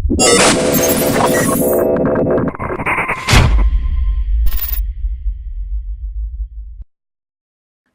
Hey,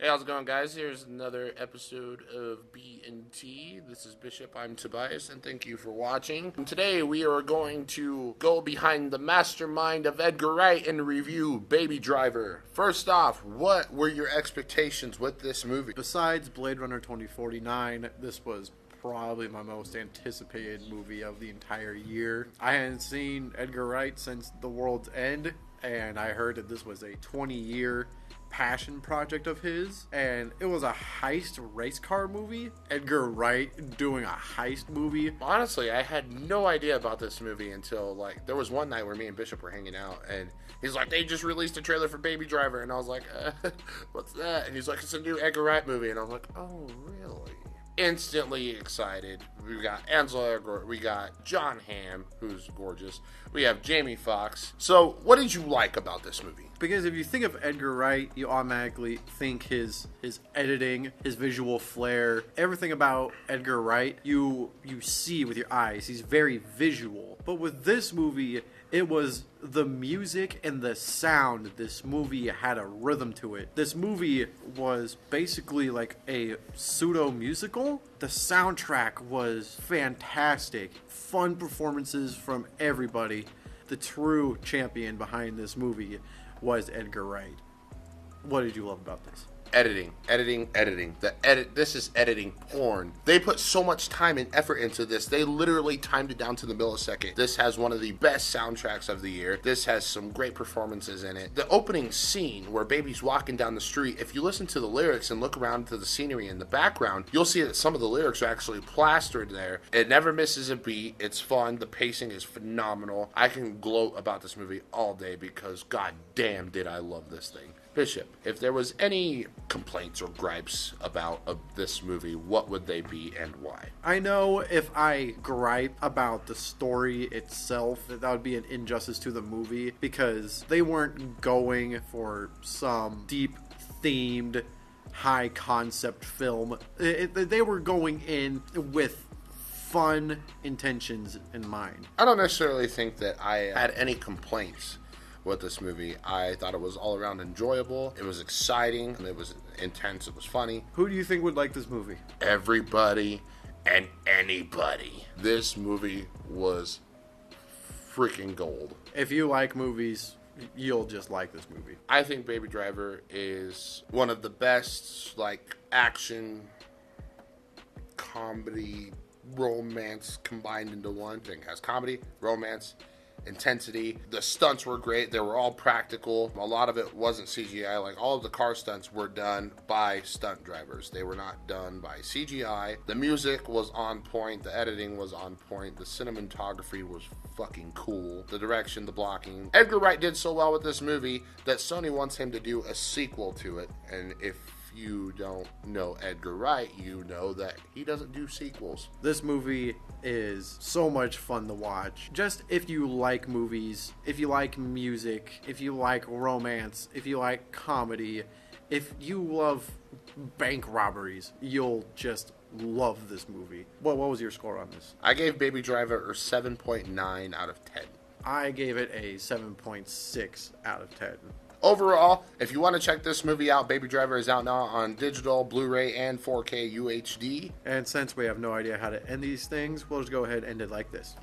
how's it going, guys? Here's another episode of B&T. This is Bishop. I'm Tobias, and thank you for watching. And today we are going to go behind the mastermind of Edgar Wright and review Baby Driver. First off, what were your expectations with this movie? Besides Blade Runner 2049, this was probably my most anticipated movie of the entire year. I hadn't seen Edgar Wright since The World's End, and I heard that this was a 20-year passion project of his, and it was a heist race car movie. Edgar Wright doing a heist movie. Honestly, I had no idea about this movie until, there was one night where me and Bishop were hanging out, and he's like, they just released a trailer for Baby Driver, and I was like, what's that? And he's like, it's a new Edgar Wright movie, and I was like, oh, really? Instantly excited. We got Ansel Elgort, we got John Hamm, who's gorgeous, we have Jamie Foxx. So what did you like about this movie? Because if you think of Edgar Wright, you automatically think his editing, his visual flair, everything about Edgar Wright you see with your eyes. He's very visual. But with this movie, it was the music and the sound. This movie had a rhythm to it. This movie was basically like a pseudo-musical. The soundtrack was fantastic. Fun performances from everybody. The true champion behind this movie was Edgar Wright. What did you love about this? Editing. This is editing porn. They put so much time and effort into this. They literally timed it down to the millisecond. This has one of the best soundtracks of the year. This has some great performances in it. The opening scene where Baby's walking down the street, if you listen to the lyrics and look around to the scenery in the background, you'll see that some of the lyrics are actually plastered there. It never misses a beat. It's fun. The pacing is phenomenal. I can gloat about this movie all day because god damn did I love this thing. Bishop, if there was any complaints or gripes about this movie, what would they be and why? I know if I gripe about the story itself, that would be an injustice to the movie, because they weren't going for some deep themed, high concept film. They were going in with fun intentions in mind. I don't necessarily think that I had any complaints with this movie. I thought it was all around enjoyable. It was exciting. It was intense. It was funny. Who do you think would like this movie? Everybody and anybody. This movie was freaking gold. If you like movies, you'll just like this movie. I think Baby Driver is one of the best, action, comedy, romance combined into one. It has comedy, romance, intensity. The stunts were great. They were all practical. A lot of it wasn't CGI. All of the car stunts were done by stunt drivers. They were not done by CGI. The music was on point. The editing was on point. The cinematography was fucking cool. The direction, the blocking. Edgar Wright did so well with this movie that Sony wants him to do a sequel to it. And if you don't know Edgar Wright, you know that he doesn't do sequels. This movie is so much fun to watch. Just if you like movies, if you like music, if you like romance, if you like comedy, if you love bank robberies, you'll just love this movie. What was your score on this? I gave Baby Driver a 7.9 out of 10. I gave it a 7.6 out of 10. Overall, if you want to check this movie out, Baby Driver is out now on digital, Blu-ray, and 4K UHD. And since we have no idea how to end these things, we'll just go ahead and end it like this.